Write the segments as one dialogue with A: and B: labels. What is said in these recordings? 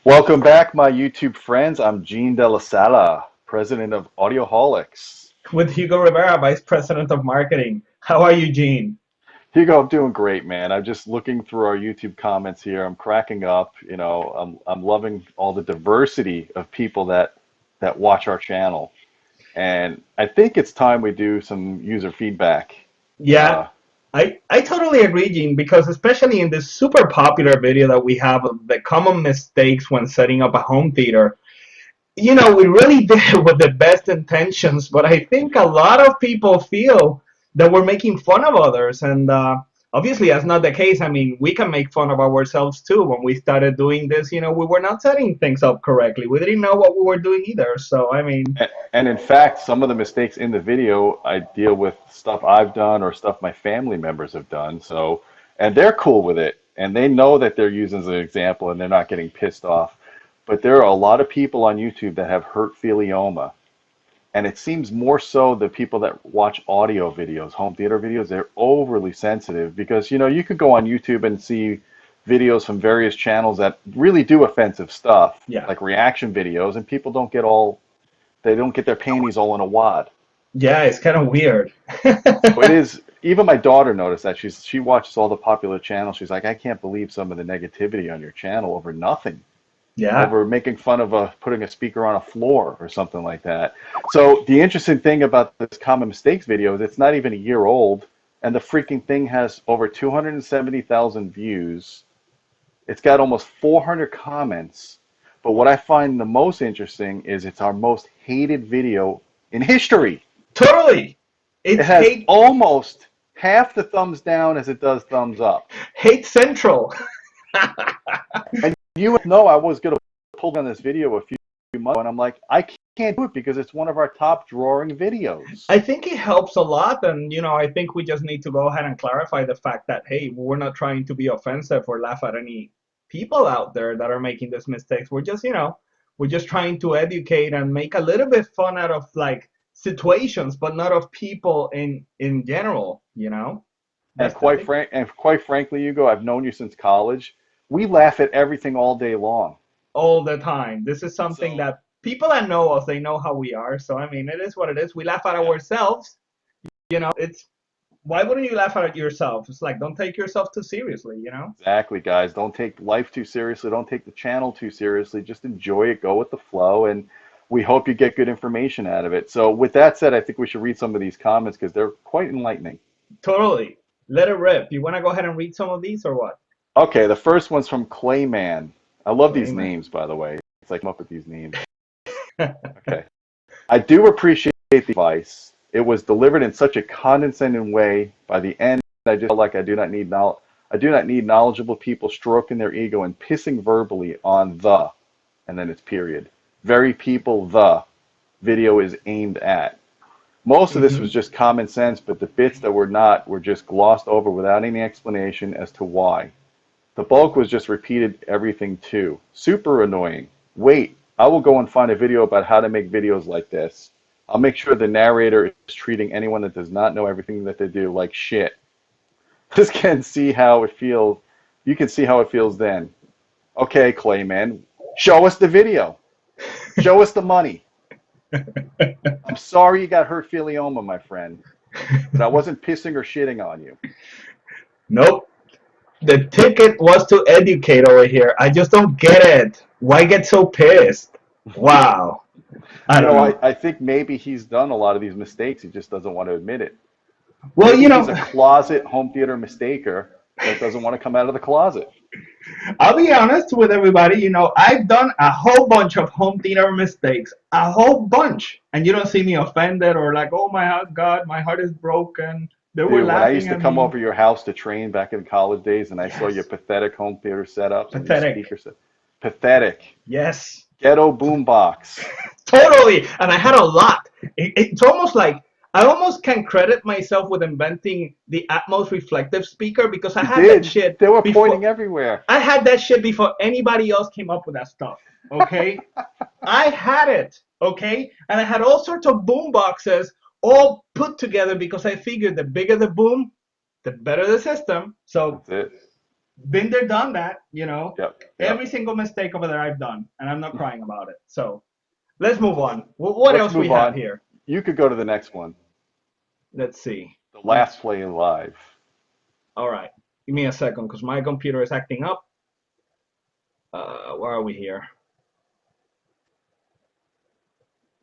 A: Welcome back, my YouTube friends. I'm Gene De La Sala, president of Audioholics.
B: With Hugo Rivera, Vice President of Marketing. How are you, Gene?
A: Hugo, I'm doing great, man. I'm just looking through our YouTube comments here. I'm cracking up. I'm loving all the diversity of people that watch our channel, and I think it's time we do some user feedback.
B: Yeah,
A: Uh,
B: I totally agree, Gene, because especially in this super popular video that we have of the common mistakes when setting up a home theater, we really did it with the best intentions, but I think a lot of people feel that we're making fun of others. And obviously, that's not the case. I mean, we can make fun of ourselves too. When we started doing this, we were not setting things up correctly. We didn't know what we were doing either. So, I mean,
A: and in fact, some of the mistakes in the video, I deal with stuff I've done or stuff my family members have done. So, and they're cool with it, and they know that they're using as an example, and they're not getting pissed off. But there are a lot of people on YouTube that have hurtphilioma, and it seems more so the people that watch audio videos, home theater videos, they're overly sensitive because you could go on YouTube and see videos from various channels that really do offensive stuff,
B: yeah.
A: like reaction videos, and people don't get their panties all in a wad.
B: Yeah, it's kind of weird.
A: So it is. Even my daughter noticed that she watches all the popular channels. She's like, I can't believe some of the negativity on your channel over nothing,
B: Yeah.
A: over making fun of putting a speaker on a floor or something like that. So the interesting thing about this common mistakes video is it's not even a year old, and the freaking thing has over 270,000 views. It's got almost 400 comments. But what I find the most interesting is it's our most hated video in history.
B: Totally.
A: It
B: It's
A: has
B: hate
A: almost half the thumbs down as it does thumbs up.
B: hate central.
A: And you know I was going to pull down this video a few months ago, and I'm like, I can't do it because it's one of our top drawing videos.
B: I think it helps a lot, and I think we just need to go ahead and clarify the fact that hey, we're not trying to be offensive or laugh at any people out there that are making these mistakes. We're just trying to educate and make a little bit fun out of like situations, but not of people in general.
A: And
B: That's the thing.
A: quite frankly, Hugo, I've known you since college. We laugh at everything all day long.
B: All the time. This is something
A: So
B: that people that know us, they know how we are. So I mean, it is what it is. We laugh at
A: yeah,
B: ourselves. It's why wouldn't you laugh at yourself? It's like don't take yourself too seriously.
A: exactly, guys. Don't take life too seriously. Don't take the channel too seriously. Just enjoy it. Go with the flow, and we hope you get good information out of it. So with that said, I think we should read some of these comments because they're quite enlightening.
B: Totally. Let it rip. You want to go ahead and read some of these or what?
A: Okay, the first one's from Clayman. I love these
B: Claim
A: names, by the way. It's like come up with these names. Okay. I do appreciate the advice. It was delivered in such a condescending way. By the end, I just felt like I do not need knowledgeable people stroking their ego and pissing verbally on the, and then it's period. Very people the video is aimed at. Most of this was
B: hmm
A: just common sense, but the bits that were not were just glossed over without any explanation as to why. The bulk was just repeated everything too. Super annoying. Wait, I will go and find a video about how to make videos like this. I'll make sure the narrator is treating anyone that does not know everything that they do like shit. This can see how it feels. You can see how it feels then. Okay, Clayman, show us the video. Show us the money. I'm sorry you got hurtphilioma, my friend, but I wasn't pissing or shitting on you.
B: Nope. The ticket was to educate over here. I just don't get it. Why get so pissed? Wow. I don't know.
A: I think maybe he's done a lot of these mistakes. He just doesn't want to admit it.
B: Well,
A: Maybe he's a closet home theater mistaker that doesn't want to come out of the closet.
B: I'll be honest with everybody. I've done a whole bunch of home theater mistakes, a whole bunch, and you don't see me offended or like, oh my God, my heart is broken. They were
A: Dude, when I
B: laughing
A: used to
B: at
A: come
B: me.
A: over your house to train back in college days and I saw your
B: Yes,
A: pathetic home theater setups and your
B: pathetic.
A: speaker set, pathetic.
B: Yes,
A: Ghetto boombox.
B: totally. And I had a lot. It's almost like I almost can credit myself with inventing the Atmos reflective speaker because I
A: You
B: had that
A: did.
B: shit
A: They were
B: before.
A: pointing everywhere.
B: I had that shit before anybody else came up with that stuff. Okay. I had it, okay? And I had all sorts of boom boxes all put together because I figured the bigger the boom, the better the system. So
A: That's it.
B: Been there, done that, you know.
A: Yep. Yep.
B: Every single mistake over there I've done, and I'm not crying about it. So let's move on. What
A: Let's
B: else we
A: move
B: have
A: on.
B: here?
A: You could go to the next one.
B: Let's see.
A: The last play live.
B: All right. Give me a second, because my computer is acting up. Where are we here?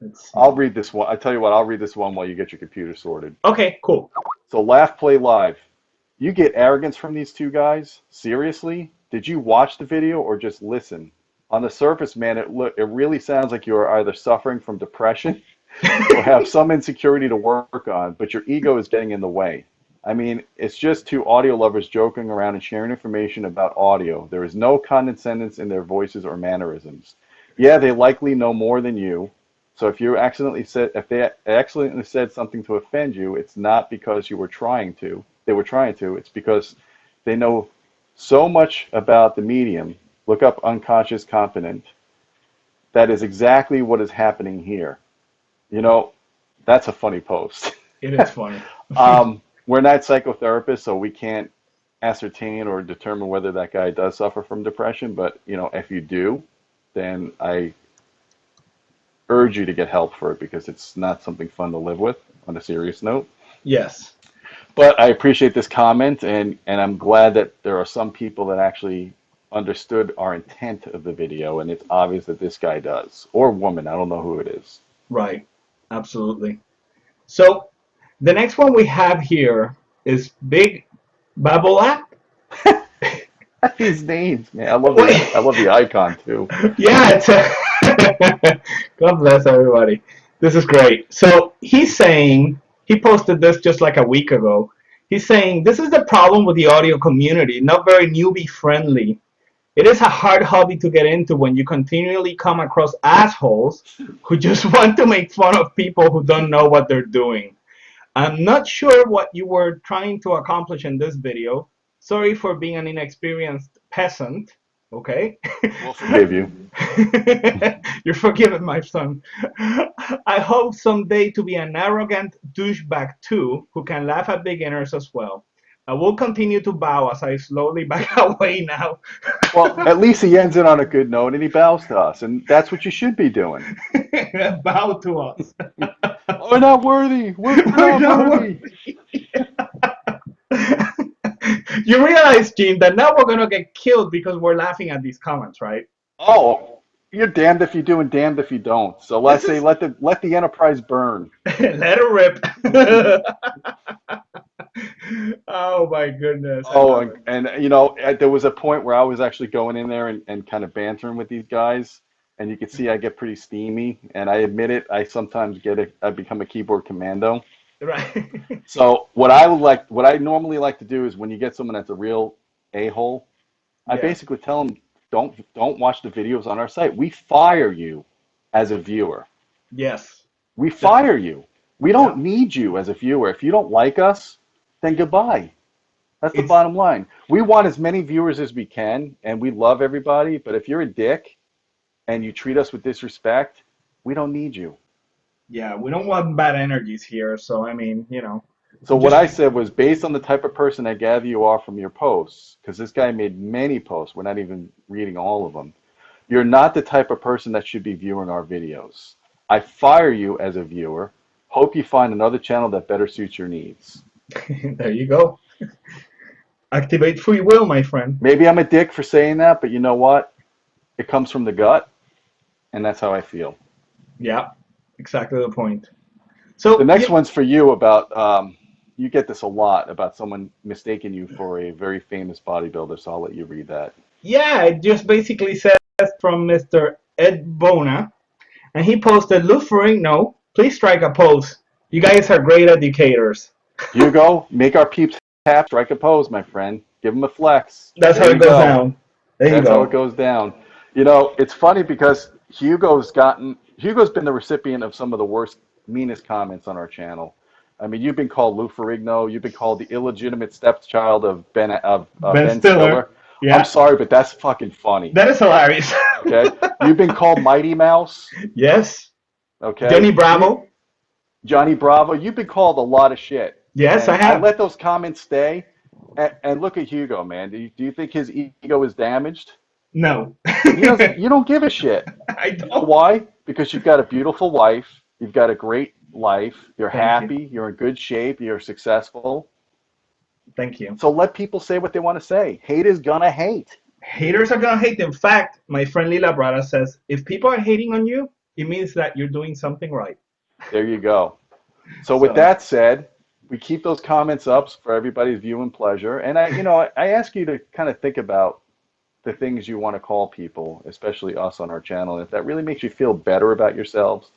B: Let's see.
A: I'll read this one. I tell you what, I'll read this one while you get your computer sorted.
B: Okay, cool.
A: So laugh, play live. You get arrogance from these two guys? Seriously? Did you watch the video or just listen? On the surface, man, it really sounds like you are either suffering from depression or have some insecurity to work on, but your ego is getting in the way. I mean, it's just two audio lovers joking around and sharing information about audio. There is no condescendence in their voices or mannerisms. Yeah, they likely know more than you. So if they accidentally said something to offend you, it's not because they were trying to, it's because they know so much about the medium. Look up unconscious competent. That is exactly what is happening here. You know, that's a funny post.
B: It is funny.
A: We're not psychotherapists, so we can't ascertain or determine whether that guy does suffer from depression. But, you know, if you do, then I urge you to get help for it because it's not something fun to live with on a serious note.
B: Yes.
A: But I appreciate this comment, and I'm glad that there are some people that actually understood our intent of the video, and it's obvious that this guy does. Or woman, I don't know who it is.
B: Right. Absolutely. So the next one we have here is Big Babolat.
A: These names, man. I love the icon too.
B: Yeah, it's God bless everybody. This is great. So he's saying, he posted this just like a week ago. He's saying, this is the problem with the audio community, not very newbie friendly. It is a hard hobby to get into when you continually come across assholes who just want to make fun of people who don't know what they're doing. I'm not sure what you were trying to accomplish in this video. Sorry for being an inexperienced peasant. Okay?
A: We'll forgive you.
B: You're forgiven, my son. I hope someday to be an arrogant douchebag too, who can laugh at beginners as well. I will continue to bow as I slowly back away now.
A: Well, at least he ends it on a good note and he bows to us, and that's what you should be doing.
B: Bow to us.
A: We're not worthy. We're not worthy.
B: You realize, Gene, that now we're gonna get killed because we're laughing at these comments, right?
A: Oh, you're damned if you do and damned if you don't. So let's say
B: Is...
A: let the enterprise burn.
B: Let it rip. Oh my goodness.
A: Oh, and you know, there was a point where I was actually going in there and kind of bantering with these guys, and you could see I get pretty steamy, and I admit it, I sometimes I become a keyboard commando.
B: Right.
A: So what I normally like to do is when you get someone that's a real a-hole, I
B: Yeah.
A: basically tell them, don't watch the videos on our site. We fire you as a viewer.
B: Yes.
A: We fire you. We don't
B: Yeah.
A: need you as a viewer. If you don't like us, then goodbye. That's the
B: It's
A: bottom line. We want as many viewers as we can, and we love everybody. But if you're a dick and you treat us with disrespect, we don't need you.
B: yeah, we don't want bad energies here, so I mean, you know,
A: So what
B: just
A: I said was based on the type of person I gather you are from your posts, because this guy made many posts. We're not even reading all of them. You're not the type of person that should be viewing our videos. I fire you as a viewer. Hope you find another channel that better suits your needs.
B: there you go. Activate free will, my friend.
A: Maybe I'm a dick for saying that, but you know what? It comes from the gut, and that's how I feel.
B: Yeah, exactly the point.
A: The
B: So,
A: next one's for you about, you get this a lot about someone mistaking you for a very famous bodybuilder, so I'll let you read that.
B: yeah, it just basically says from Mr. Ed Bona, and he posted, Lou Ferrigno, please strike a pose. You guys are great educators.
A: Hugo, make our peeps happy. Strike a pose, my friend. Give them a flex.
B: That's
A: There
B: how
A: you
B: it goes
A: go.
B: down. There you
A: That's how it
B: go.
A: goes down. You know, it's funny because Hugo's been the recipient of some of the worst, meanest comments on our channel. I mean, you've been called Lou Ferrigno. You've been called the illegitimate stepchild of
B: Ben
A: Ben
B: Stiller.
A: Stiller. I'm
B: Yeah,
A: sorry, but that's fucking funny.
B: that is hilarious.
A: Okay, you've been called Mighty Mouse.
B: Yes.
A: Okay,
B: Johnny Bravo.
A: Johnny Bravo. You've been called a lot of shit,
B: Yes, I
A: and I
B: have.
A: let those comments stay And look at Hugo, man. Do you think his ego is damaged?
B: No,
A: He doesn't. You don't give a shit.
B: I
A: You know
B: don't.
A: why? Because you've got a beautiful wife. You've got a great life. You're
B: Thank you.
A: happy. You're in good shape. You're successful.
B: Thank you.
A: So let people say what they want to say. Hate is gonna hate.
B: Haters are gonna hate. In fact, my friend Lila Brada says if people are hating on you, it means that you're doing something right.
A: There you go. So with
B: So
A: that said, we keep those comments up for everybody's view and pleasure. And I ask you to kind of think about the things you want to call people, especially us on our channel. And if that really makes you feel better about yourselves,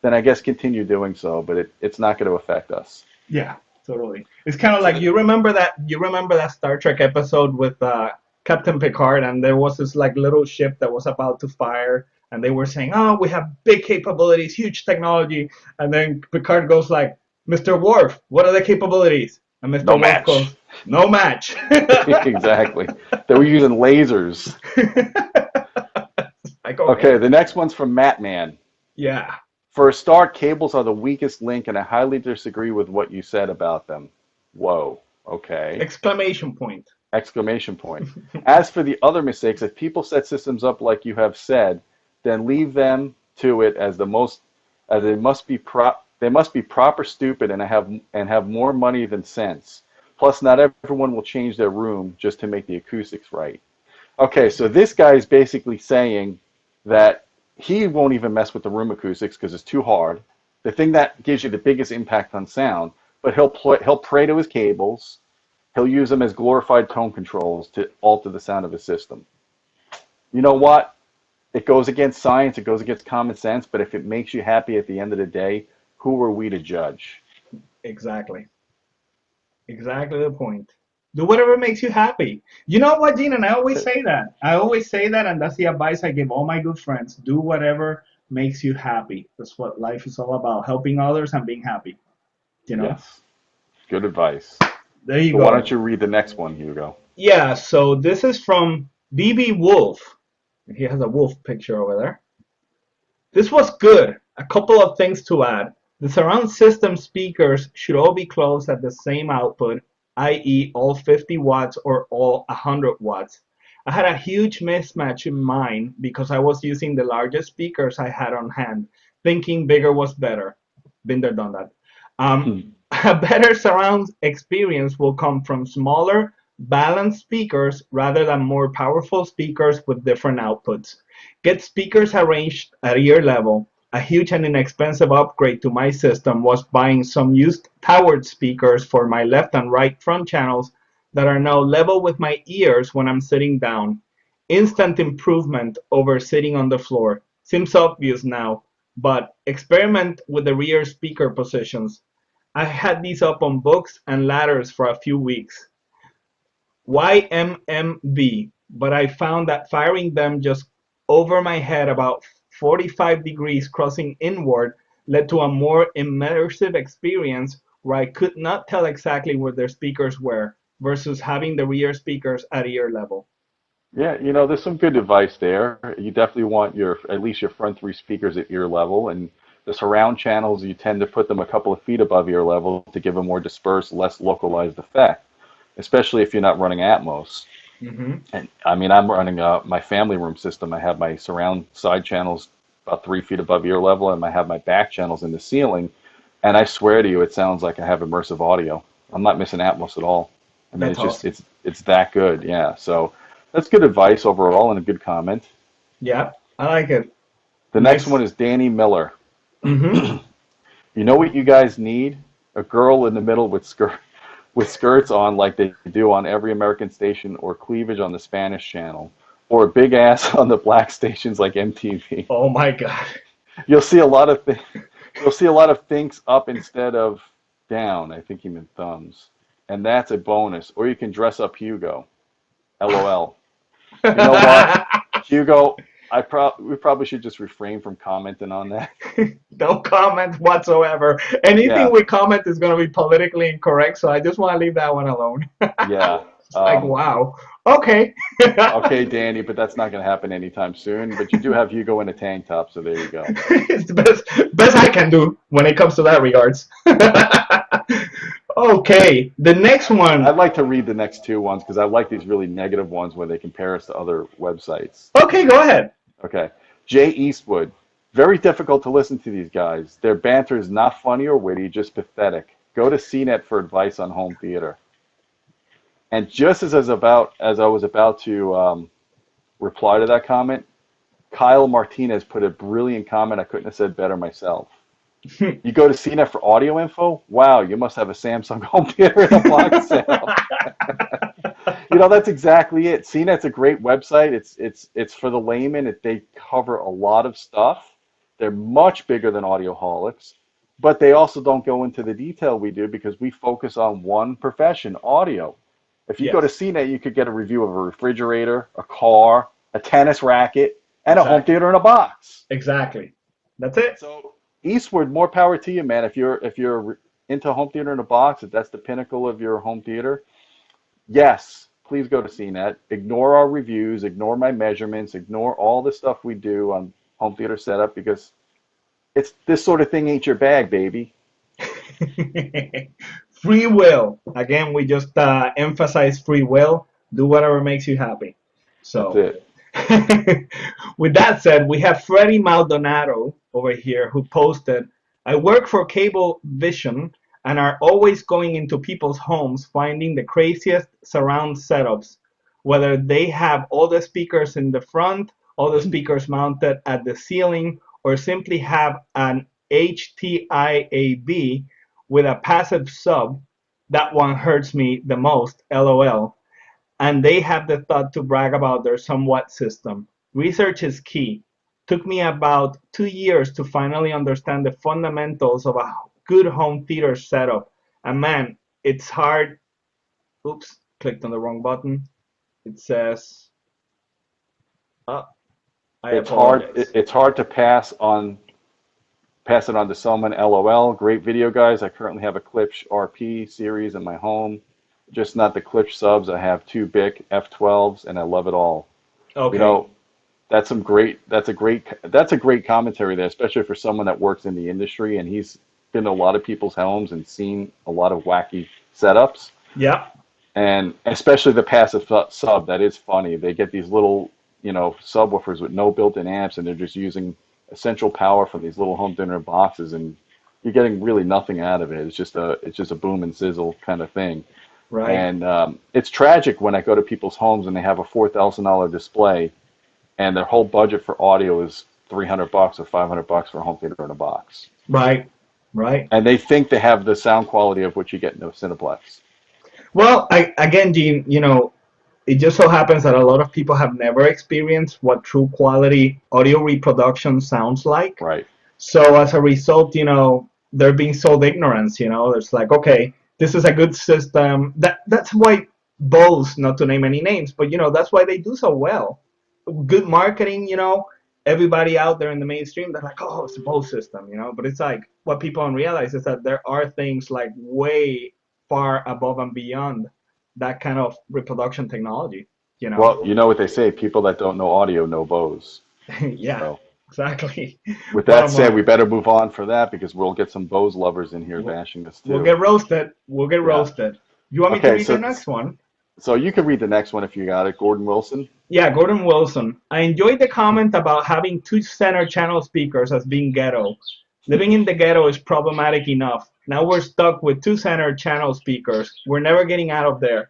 A: then I guess continue doing so. But it's not going to affect us.
B: yeah, totally. It's kind of
A: So
B: like you remember that Star Trek episode with Captain Picard, and there was this like little ship that was about to fire, and they were saying, "Oh, we have big capabilities, huge technology," and then Picard goes like, "Mr. Worf, what are the capabilities?" And Mr.
A: no
B: Worf
A: match.
B: goes, "No match."
A: Exactly. They were using lasers.
B: Like
A: Okay,
B: okay,
A: the next one's from Matt Man.
B: yeah.
A: For a start, cables are the weakest link, and I highly disagree with what you said about them. Whoa. Okay.
B: Exclamation point.
A: Exclamation point. As for the other mistakes, if people set systems up like you have said, then leave them to it as the most as they must be proper stupid and have more money than sense. Plus, not everyone will change their room just to make the acoustics right. Okay, so this guy is basically saying that he won't even mess with the room acoustics because it's too hard. The thing that gives you the biggest impact on sound, but he'll pray to his cables. He'll use them as glorified tone controls to alter the sound of his system. You know what? It goes against science, it goes against common sense, but if it makes you happy at the end of the day, who are we to judge?
B: Exactly. Exactly the point. Do whatever makes you happy. You know what, Gene? And I always say that. I always say that, and that's the advice I give all my good friends. Do whatever makes you happy. That's what life is all about, helping others and being happy. You know?
A: Yes, good advice.
B: There you
A: So why don't
B: go.
A: you read the next one, Hugo?
B: Yeah, so this is from BB Wolf. He has a wolf picture over there. This was good. A couple of things to add. The surround system speakers should all be closed at the same output, i.e. all 50 watts or all 100 watts. I had a huge mismatch in mine because I was using the largest speakers I had on hand, thinking bigger was better. Been there, done that. Um, a better surround experience will come from smaller, balanced speakers rather than more powerful speakers with different outputs. Get speakers arranged at ear level. A huge and inexpensive upgrade to my system was buying some used towered speakers for my left and right front channels that are now level with my ears when I'm sitting down. Instant improvement over sitting on the floor. Seems obvious now, but experiment with the rear speaker positions. I had these up on books and ladders for a few weeks. YMMV, but I found that firing them just over my head about 45 degrees crossing inward led to a more immersive experience where I could not tell exactly where their speakers were versus having the rear speakers at ear level.
A: Yeah, there's some good advice there. You definitely want at least your front three speakers at ear level, and the surround channels, you tend to put them a couple of feet above ear level to give a more dispersed, less localized effect, especially if you're not running Atmos.
B: Hmm.
A: And I mean, I'm running my family room system. I have my surround side channels about 3 feet above ear level, and I have my back channels in the ceiling. And I swear to you, it sounds like I have immersive audio. I'm not missing Atmos at all. I mean,
B: That's
A: it's just
B: awesome.
A: it's that good. Yeah. So that's good advice overall and a good comment.
B: Yeah, I like it.
A: The next
B: Nice.
A: one is Danny Miller.
B: Hmm.
A: You know what you guys need? A girl in the middle with skirts on like they do on every American station, or cleavage on the Spanish channel, or a big ass on the black stations like MTV.
B: Oh my God.
A: You'll see a lot of you'll see a lot of things up instead of down. I think he meant thumbs, and that's a bonus. Or you can dress up Hugo. LOL. You know what, Hugo? We probably should just refrain from commenting on that.
B: No comment whatsoever. Anything
A: Yeah,
B: we comment is going to be politically incorrect, so I just want to leave that one alone.
A: yeah.
B: It's like, wow. Okay.
A: Okay, Danny, but that's not going to happen anytime soon. But you do have Hugo in a tank top, so there you go.
B: It's the best I can do when it comes to that regards. Okay, the next
A: I'd
B: one.
A: like to read the next two ones because I like these really negative ones where they compare us to other websites.
B: Okay, go ahead.
A: Okay. Jay Eastwood. Very difficult to listen to these guys. Their banter is not funny or witty, just pathetic. Go to CNET for advice on home theater. And just as I was about to reply to that comment, Kyle Martinez put a brilliant comment I couldn't have said better myself. You go to CNET for audio info? Wow, you must have a Samsung home theater in a box sale. That's exactly it. CNET's a great website. It's for the layman. They cover a lot of stuff. They're much bigger than Audioholics, but they also don't go into the detail we do because we focus on one profession, audio. If you go to
B: Yes,
A: CNET, you could get a review of a refrigerator, a car, a tennis racket, and a home
B: exactly.
A: theater in a box.
B: Exactly. That's it.
A: So Eastward, more power to you, man. If you're into home theater in a box, if that's the pinnacle of your home theater, yes, please go to CNET. Ignore our reviews, ignore my measurements, ignore all the stuff we do on home theater setup because it's this sort of thing ain't your bag, baby.
B: Free will. Again, we just emphasize free will. Do whatever makes you happy.
A: That's
B: So,
A: it.
B: with that said, we have Freddie Maldonado over here who posted, I work for Cable Vision and are always going into people's homes finding the craziest surround setups, whether they have all the speakers in the front, all the speakers mounted at the ceiling, or simply have an HTIAB with a passive sub. That one hurts me the most, lol. And they have the thought to brag about their somewhat system. Research is key. Took me about 2 years to finally understand the fundamentals of a good home theater setup. And man, it's hard. Oops, clicked on the wrong button. It says, oh, I
A: It's hard.
B: apologize.
A: It's hard to pass it on to someone. LOL. Great video, guys. I currently have a Klipsch RP series in my home, just not the Klipsch subs. I have two BIC F12s, and I love it all. You
B: Okay,
A: know, That's some great. That's a great commentary there, especially for someone that works in the industry and he's been to a lot of people's homes and seen a lot of wacky setups,
B: yeah,
A: and especially the passive sub. That is funny. They get these little, subwoofers with no built-in amps, and they're just using essential power from these little home theater boxes, and you're getting really nothing out of it. It's just a boom and sizzle kind of thing.
B: right.
A: And it's tragic when I go to people's homes and they have a $4,000 display and their whole budget for audio is $300 or $500 for a home theater in a box,
B: Right, right.
A: and they think they have the sound quality of what you get in a Cineplex.
B: Well, again, Gene, it just so happens that a lot of people have never experienced what true quality audio reproduction sounds like.
A: Right.
B: So as a result, they're being sold ignorance. It's like, okay, this is a good system. That's why Bose, not to name any names, but that's why they do so well. Good marketing. Everybody out there in the mainstream, they're like, oh, it's a Bose system. But it's like what people don't realize is that there are things like way far above and beyond that kind of reproduction technology. You know.
A: Well, you know what they say: people that don't know audio know Bose.
B: Yeah,
A: So,
B: exactly.
A: with that
B: Bottom
A: said, we
B: line.
A: better move on for that because we'll get some Bose lovers in here
B: We'll,
A: bashing us
B: we'll
A: too.
B: get roasted. We'll get
A: Yeah.
B: roasted. You want me to
A: Okay.
B: read the
A: So,
B: next one?
A: so you can read the next one if you got it. Gordon Wilson.
B: Yeah, Gordon Wilson. I enjoyed the comment about having two center channel speakers as being ghetto. Living in the ghetto is problematic enough. Now we're stuck with two center channel speakers. We're never getting out of there.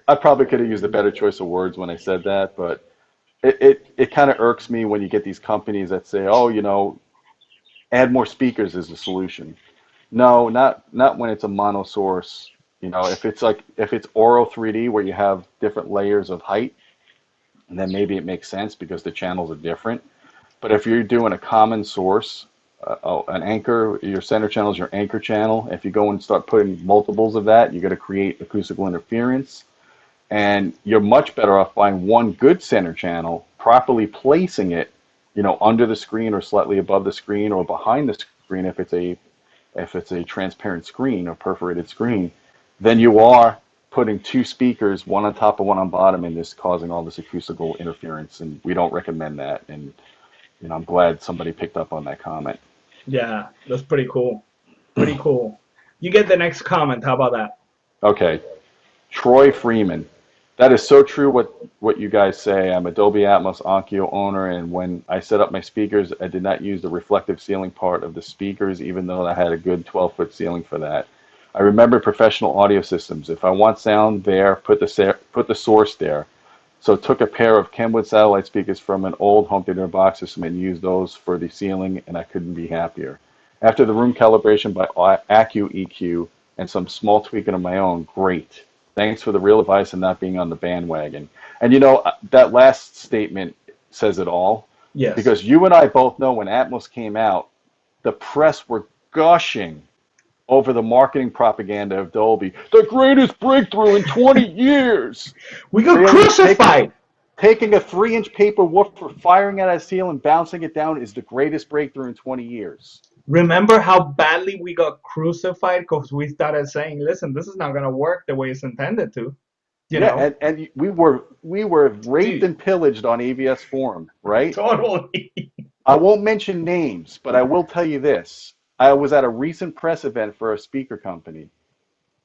A: I probably could have used a better choice of words when I said that, but it kind of irks me when you get these companies that say, oh, add more speakers is the solution. No, not when it's a mono source. If it's Oro 3D where you have different layers of height, then maybe it makes sense because the channels are different. But if you're doing a common source, an anchor, your center channel is your anchor channel. If you go and start putting multiples of that, you're going to create acoustical interference. And you're much better off buying one good center channel, properly placing it, under the screen or slightly above the screen or behind the screen if it's a transparent screen or perforated screen, then you are putting two speakers, one on top and one on bottom, and this causing all this acoustical interference. And we don't recommend that. And I'm glad somebody picked up on that comment.
B: Yeah, that's pretty cool. Pretty cool. You get the next comment. How about that?
A: Okay. Troy Freeman. That is so true what you guys say. I'm a Dolby Atmos Onkyo owner, and when I set up my speakers, I did not use the reflective ceiling part of the speakers, even though I had a good 12-foot ceiling for that. I remember professional audio systems. If I want sound there, put the source there. So took a pair of Kenwood satellite speakers from an old home theater box system and used those for the ceiling, and I couldn't be happier. After the room calibration by Accu EQ and some small tweaking of my own, great. Thanks for the real advice and not being on the bandwagon. And that last statement says it all,
B: Yes.
A: because you and I both know when Atmos came out, the press were gushing over the marketing propaganda of Dolby. The greatest breakthrough in 20 years.
B: We got
A: Really,
B: crucified.
A: taking a 3-inch paper woofer, firing it at a ceiling, and bouncing it down is the greatest breakthrough in 20 years.
B: Remember how badly we got crucified because we started saying, "Listen, this is not gonna work the way it's intended to." You
A: Yeah,
B: know,
A: and we were raped
B: dude,
A: and pillaged on AVS Forum, right?
B: totally.
A: I won't mention names, but I will tell you this. I was at a recent press event for a speaker company,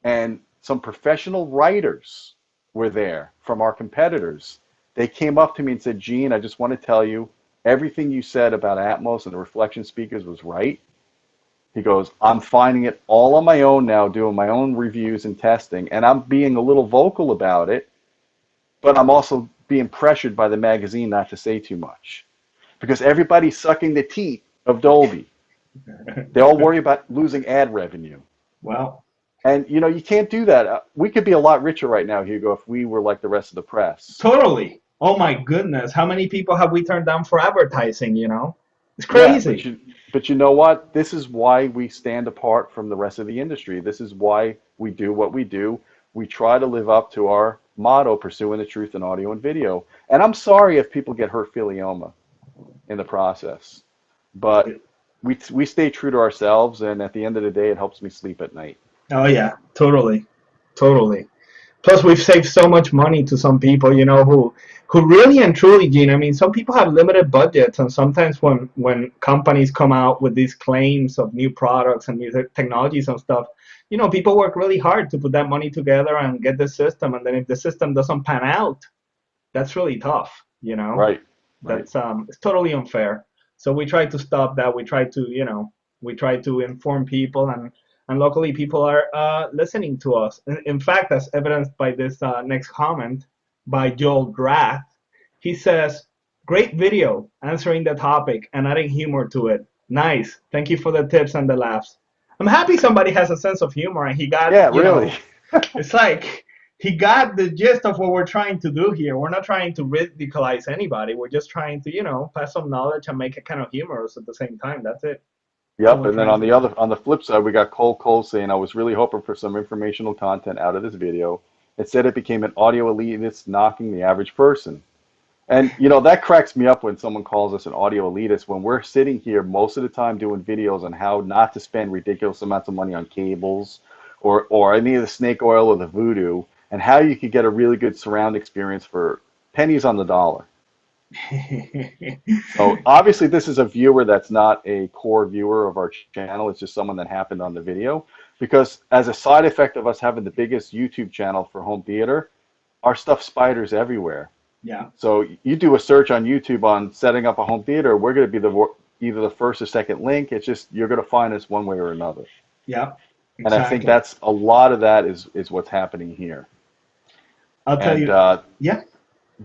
A: and some professional writers were there from our competitors. They came up to me and said, Gene, I just want to tell you, everything you said about Atmos and the reflection speakers was right. He goes, I'm finding it all on my own now, doing my own reviews and testing, and I'm being a little vocal about it, but I'm also being pressured by the magazine not to say too much because everybody's sucking the teeth of Dolby. They all worry about losing ad revenue.
B: Well,
A: And you can't do that. We could be a lot richer right now, Hugo, if we were like the rest of the press.
B: totally. Oh my goodness, how many people have we turned down for advertising? It's
A: Yeah, but
B: crazy.
A: you know what? This is why we stand apart from the rest of the industry. This is why we do what we do. We try to live up to our motto, pursuing the truth in audio and video. And I'm sorry if people get hurt philioma in the process, but we stay true to ourselves, and at the end of the day, it helps me sleep at night.
B: Oh yeah, totally, totally. Plus, we've saved so much money to some people, who really and truly, Gene. I mean, some people have limited budgets, and sometimes when companies come out with these claims of new products and new technologies and stuff, people work really hard to put that money together and get the system. And then if the system doesn't pan out, that's really tough.
A: Right, right.
B: It's totally unfair. So we try to stop that. We try to inform people, and luckily people are listening to us. In fact, as evidenced by this next comment by Joel Grath, he says, "Great video answering the topic and adding humor to it. Nice. Thank you for the tips and the laughs." I'm happy somebody has a sense of humor and he got,
A: Yeah, really.
B: it's like he got the gist of what we're trying to do here. We're not trying to ridiculize anybody. We're just trying to, pass some knowledge and make it kind of humorous at the same time. That's it. That's all
A: Yep,
B: we're
A: and then
B: trying
A: on
B: to
A: the
B: do.
A: other on the flip side, we got Cole saying I was really hoping for some informational content out of this video. Instead, it became an audio elitist knocking the average person. And that cracks me up when someone calls us an audio elitist when we're sitting here most of the time doing videos on how not to spend ridiculous amounts of money on cables or any of the snake oil or the voodoo, and how you could get a really good surround experience for pennies on the dollar. So obviously this is a viewer that's not a core viewer of our channel. It's just someone that happened on the video. Because as a side effect of us having the biggest YouTube channel for home theater, our stuff spiders everywhere.
B: Yeah.
A: So you do a search on YouTube on setting up a home theater, we're going to be either the first or second link. It's just you're going to find us one way or another.
B: Yeah.
A: And I think
B: Exactly.
A: that's a lot of that is what's happening here.
B: I'll tell
A: And
B: you. Yeah.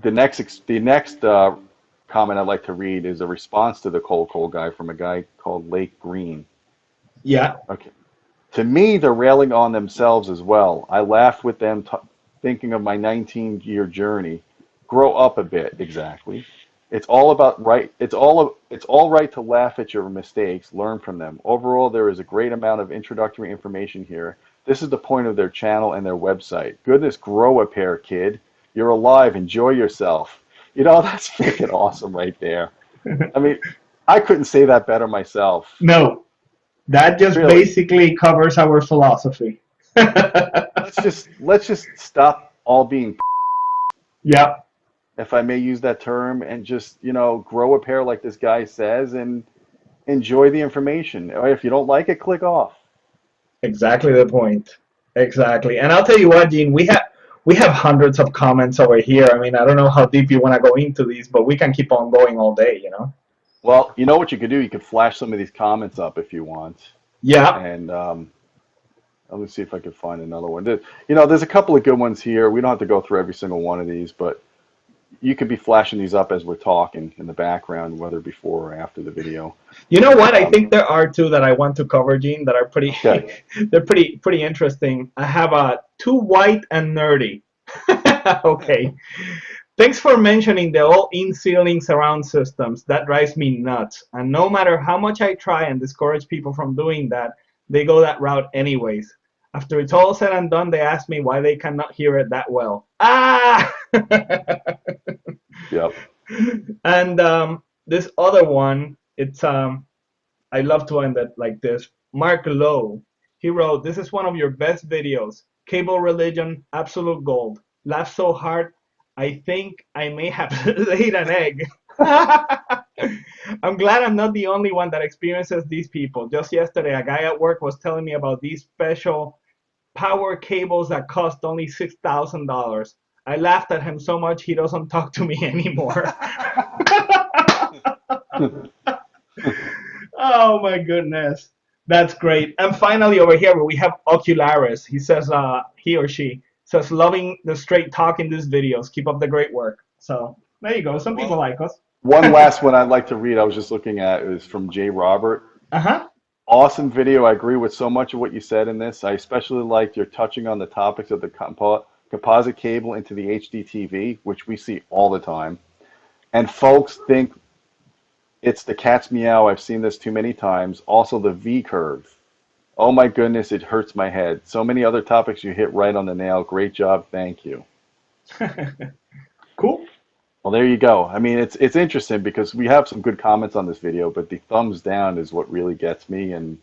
A: the next comment I'd like to read is a response to the Cole guy from a guy called Lake Green.
B: Yeah.
A: Okay. To me, they're railing on themselves as well. I laughed with them, thinking of my 19-year journey. Grow up a bit, exactly. It's all about right. It's all right to laugh at your mistakes, learn from them. Overall, there is a great amount of introductory information here. This is the point of their channel and their website. Goodness, grow a pair, kid. You're alive. Enjoy yourself. That's freaking awesome right there. I mean, I couldn't say that better myself.
B: No, that just
A: Really.
B: basically covers our philosophy.
A: Let's just stop all being,
B: Yeah.
A: if I may use that term, and just grow a pair like this guy says, and enjoy the information. If you don't like it, click off.
B: Exactly the point. Exactly. And I'll tell you what, Gene, we have hundreds of comments over here. I mean, I don't know how deep you want to go into these, but we can keep on going all day, you know?
A: Well, you know what you could do? You could flash some of these comments up if you want.
B: Yeah.
A: And let me see if I can find another one. There's a couple of good ones here. We don't have to go through every single one of these, but you could be flashing these up as we're talking in the background, whether before or after the video.
B: You know what? I
A: Um,
B: think there are two that I want to cover, Gene, that are pretty
A: okay.
B: they're pretty interesting. I have too white and nerdy. Okay. Thanks for mentioning the all-in ceiling surround systems. That drives me nuts. And no matter how much I try and discourage people from doing that, they go that route anyways. After it's all said and done, they ask me why they cannot hear it that well. Ah!
A: Yep.
B: And this other one, it's I love to end it like this. Mark Lowe, he wrote, "This is one of your best videos. Cable religion, absolute gold. Laugh so hard, I think I may have laid an egg." I'm glad I'm not the only one that experiences these people. Just yesterday, a guy at work was telling me about these special power cables that cost only $6,000. I laughed at him so much he doesn't talk to me anymore. Oh my goodness. That's great. And finally over here we have Ocularis. He says he or she says loving the straight talk in these videos. Keep up the great work. So there you go. Some people
A: Well,
B: like us.
A: one last one I'd like to read. I was just looking at is from Jay Robert.
B: Uh-huh.
A: Awesome video. I agree with so much of what you said in this. I especially liked your touching on the topics of the composite cable into the HDTV, which we see all the time. And folks think it's the cat's meow. I've seen this too many times. Also, the V curve. Oh my goodness, it hurts my head. So many other topics you hit right on the nail. Great job. Thank you.
B: Cool.
A: Well, there you go. I mean, it's interesting because we have some good comments on this video, but the thumbs down is what really gets me. And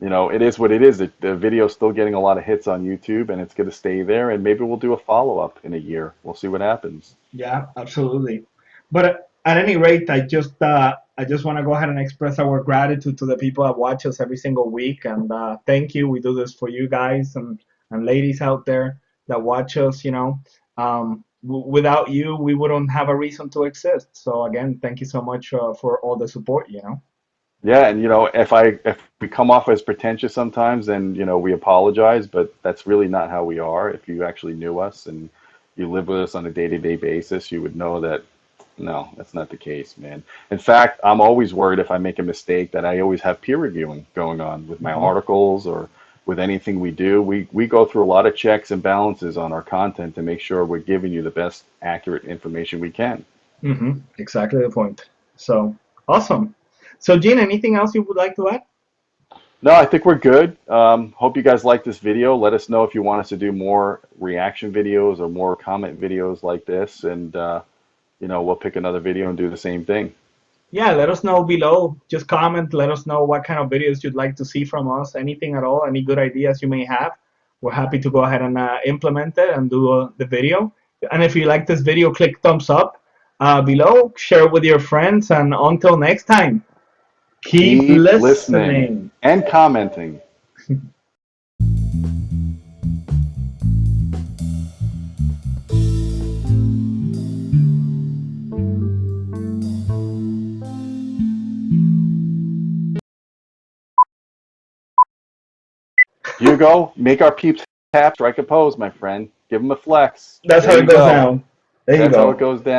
A: it is what it is. The video's still getting a lot of hits on YouTube, and it's going to stay there. And maybe we'll do a follow-up in a year. We'll see what happens.
B: Yeah, absolutely. But at any rate, I just want to go ahead and express our gratitude to the people that watch us every single week, and thank you. We do this for you guys and ladies out there that watch us. Without you, we wouldn't have a reason to exist. So again, thank you so much for all the support.
A: Yeah, and if we come off as pretentious sometimes, then we apologize, but that's really not how we are. If you actually knew us and you live with us on a day-to-day basis, you would know that no, that's not the case, man. In fact, I'm always worried if I make a mistake that I always have peer reviewing going on with my
B: Hmm.
A: articles or with anything we do. We go through a lot of checks and balances on our content to make sure we're giving you the best accurate information we can.
B: Exactly the point. So awesome. So Gene, anything else you would like to add?
A: No, I think we're good. Hope you guys like this video. Let us know if you want us to do more reaction videos or more comment videos like this, and we'll pick another video and do the same thing.
B: Yeah, let us know below. Just comment. Let us know what kind of videos you'd like to see from us. Anything at all. Any good ideas you may have. We're happy to go ahead and implement it and do the video. And if you like this video, click thumbs up below. Share it with your friends. And until next time, keep
A: Keep listening
B: listening.
A: and commenting. Hugo, make our peeps tap, strike a pose, my friend. Give them a flex.
B: That's how
A: There
B: it
A: you
B: goes
A: go.
B: down. There you
A: That's how it
B: go.
A: goes down.